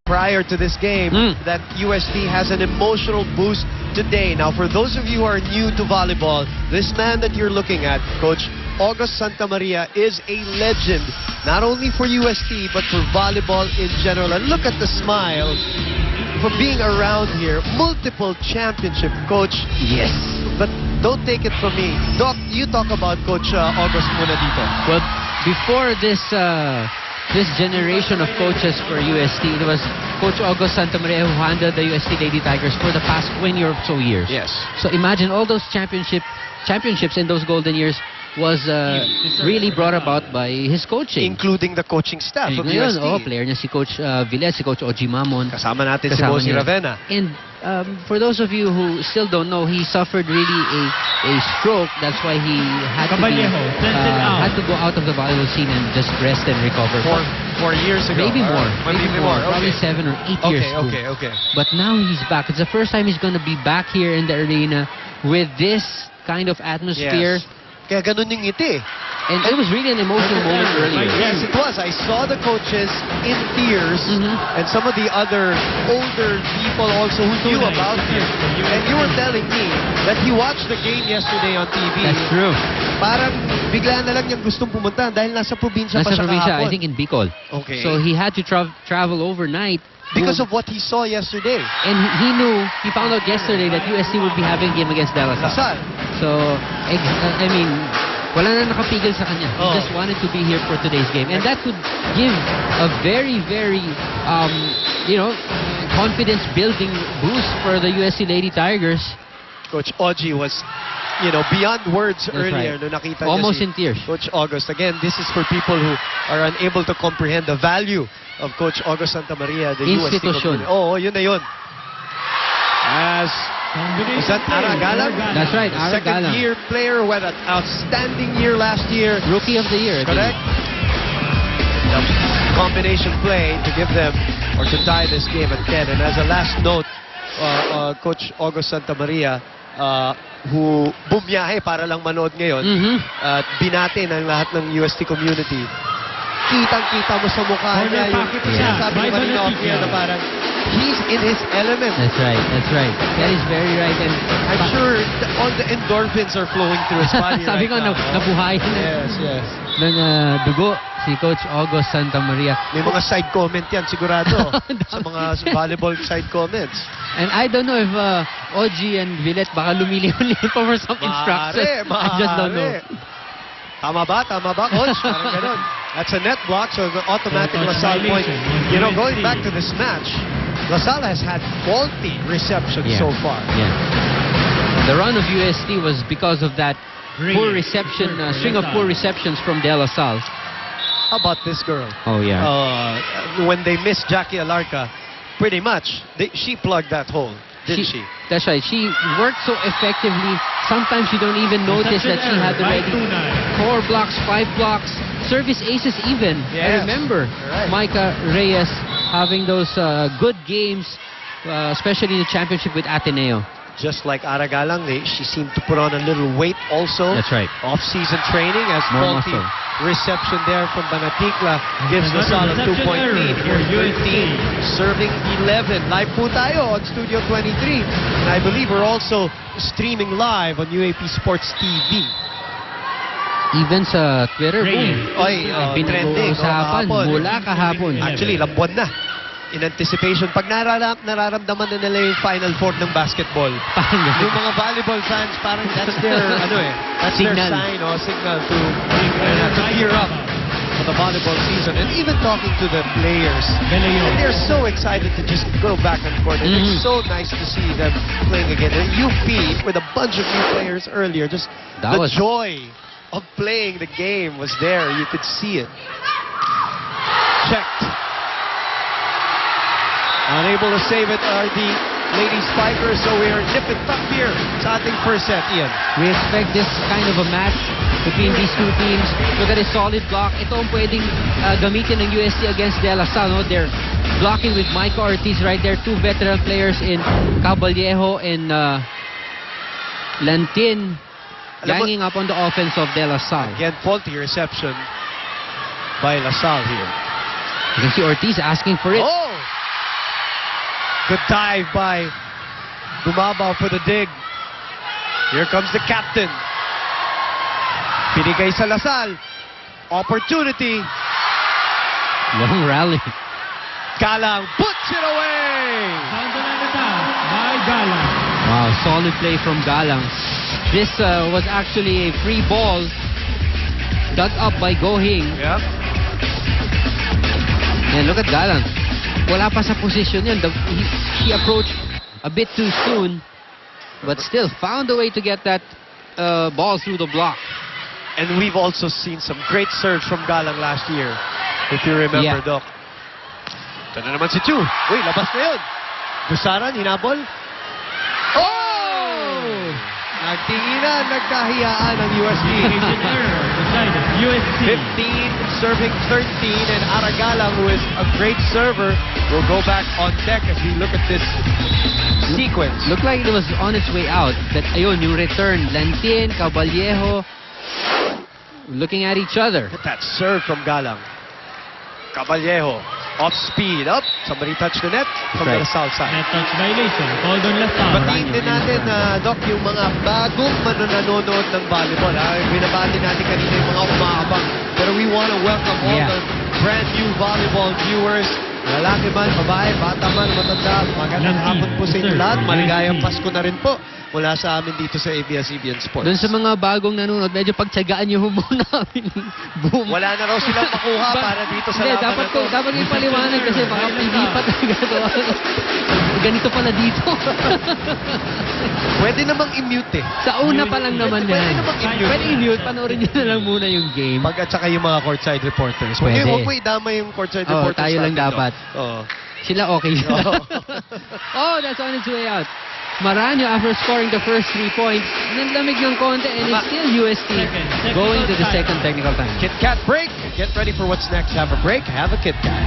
prior to this game that UST has an emotional boost today. Now, for those of you who are new to volleyball, this man that you're looking at, Coach August Santamaria, is a legend, not only for UST, but for volleyball in general. And look at the smile for being around here. Multiple championship, Coach. Yes. But don't take it from me. Doc, you talk about Coach August muna dito. Well, before this this generation of coaches for UST, it was Coach August Santamaria who handled the UST Lady Tigers for the past 20 or so years. Yes. So imagine all those championships in those golden years was really brought about by his coaching. Including the coaching staff of Ngayon, UST. player niya si Coach Villet, si Coach Oji Mamon. Kasama natin si Bossy niya. Ravenna. And for those of you who still don't know, he suffered really a stroke. That's why he had to go out of the volleyball scene and just rest and recover. 4 years ago. Maybe more. Maybe more. Probably Okay. 7 or 8 years ago. Okay. But now he's back. It's the first time he's going to be back here in the arena with this kind of atmosphere. Yes. Kaya ganun yung ngiti. And it was really an emotional moment earlier. Yes, it was. I saw the coaches in tears and some of the other older people also who knew about him. And you were telling me that he watched the game yesterday on TV. That's true. Parang bigla na lang niyang gustong pumunta dahil nasa probinsya pa siya kahapon. I think in Bicol. Okay. So he had to travel overnight. Because of what he saw yesterday. And he found out yesterday that UST would be having a game against De La Salle. So, I mean, wala na nakapigil sa kanya. He just wanted to be here for today's game. And that could give a very, very, confidence-building boost for the UST Lady Tigers. Coach Oji was, beyond words earlier. Right. No, nakita almost niya in tears. Coach August. Again, this is for people who are unable to comprehend the value of Coach August Santamaria, the UST Institution. Yun na yun. Was that Ara Galang? That's right, Ara Galang. Second-year player who had an outstanding year last year. Rookie of the year. Correct? The combination play to give them, or to tie this game at 10. And as a last note, Coach August Santamaria, who bumiyahe para lang manood ngayon, at binati ng lahat ng UST community. Kitang-kita mo sa mukha niya yung sinasabi ni Marino na parang he's in his element. That's right. That is very right. And I'm sure all the endorphins are flowing through his body sabi right ko, now. nabuhay Yes. ng dugo si Coach August Santamaria. May mga side comment yan sigurado sa mga volleyball side comments. And I don't know if Oji and Villet baka lumilipon pa for some instructions. I just don't know. Tama ba, Coach? Parang ganun. That's a net block, so the automatic LaSalle point. Going back to this match, LaSalle has had faulty receptions so far. Yeah. The run of UST was because of that poor reception, string of poor receptions from De La Salle. How about this girl? Oh, yeah. When they missed Jackie Alarca, pretty much, she plugged that hole, didn't she? That's right. She worked so effectively. Sometimes you don't even notice that she had already 4 blocks, 5 blocks, service aces even. Yes. I remember Micah Reyes having those good games, especially in the championship with Ateneo. Just like Ara Galang, she seemed to put on a little weight also. That's right. Off-season training as More faulty muscle. reception there from Banatikla gives LaSalle a 2-point lead. Here, 13, serving 11. Live po tayo on Studio 23. And I believe we're also streaming live on UAP Sports TV. Even sa Twitter, boom. Trending. Pinag-uusapan mula kahapon. Actually, lambon na. In anticipation, pag nararamdaman na nila yung Final Four ng basketball, yung mga volleyball fans, parang that's their, that's Signal. their sign, signal to gear up for the volleyball season. And even talking to the players, they're so excited to just go back and forth. And it's so nice to see them playing again. And UP, with a bunch of new players earlier, just the joy of playing the game was there. You could see it. Checked. Unable to save it are the Lady Spikers, so we are nip and tuck here sa ating first set, Ian. We expect this kind of a match between these two teams. Look at a solid block. Ito ang pwedeng gamitin ng UST against De La Salle. They're blocking with Micah Ortiz right there. 2 veteran players in Caballejo and Lantin ganging up on the offense of De La Salle. Again, faulty reception by La Salle here. You can see Ortiz asking for it. Oh! Good dive by Bumabaw for the dig. Here comes the captain. Pinigay sa Lasal. Opportunity. Long rally. Galang puts it away. By Galang. Wow, solid play from Galang. This was actually a free ball dug up by Gohing. Yep. And look at Galang. Wala pa sa position yun. He approached a bit too soon, but still found a way to get that ball through the block. And we've also seen some great serves from Galang last year. If you remember, Yeah. Doc. Ito na naman si Chu. Uy, labas na yun. Busaran, hinabol. Oh! Nagtinginan, nagkahiyaan ang UST. An error decided. UST. 15, serving 13, and Aragalang, who is a great server, will go back on deck as we look at this sequence. Looked like it was on its way out. That ayun, yung return. Lantin, Caballejo, looking at each other. Look at that serve from Galang. Caballejo, off speed, up. Somebody touched the net from Right. the south side. Net touch violation. Called on Lasal. Batiin din natin, Doc, yung mga bagong nanonood ng volleyball. Binabati natin kanina yung mga umaabang. Pero we want to welcome all Yeah. the brand new volleyball viewers. Lalaki man, babae, bata man, matanda. Magandang hapon po sa inyo lahat. Maligayang Pasko na rin po mula sa amin dito sa ABS-CBN Sports. Doon sa mga bagong nanonood, medyo pagtsagaan nyo muna namin. Boom. Wala na raw silang makuha para dito sa Hindi, laban dapat na to. dapat yung paliwanag kasi baka pilipat talaga. Ganito pala dito. Pwede namang i-mute eh. Sa una pa lang naman Pwede yan. namang i-mute. Pwede i-mute, panoorin nyo na lang muna yung game. Pag at saka yung mga courtside reporters. Pwede. Huwag mo idama yung courtside Oo, reporters. tayo lang natin, dapat. Doc. Oo. Sila okay sila. Oo. Oh, that's on its way out. Maranyo, after scoring the first 3 points, nanlamig ng konti and it's still UST Second going to the time. second technical time. Kit Kat break. Get ready for what's next. Have a break. Have a Kit Kat.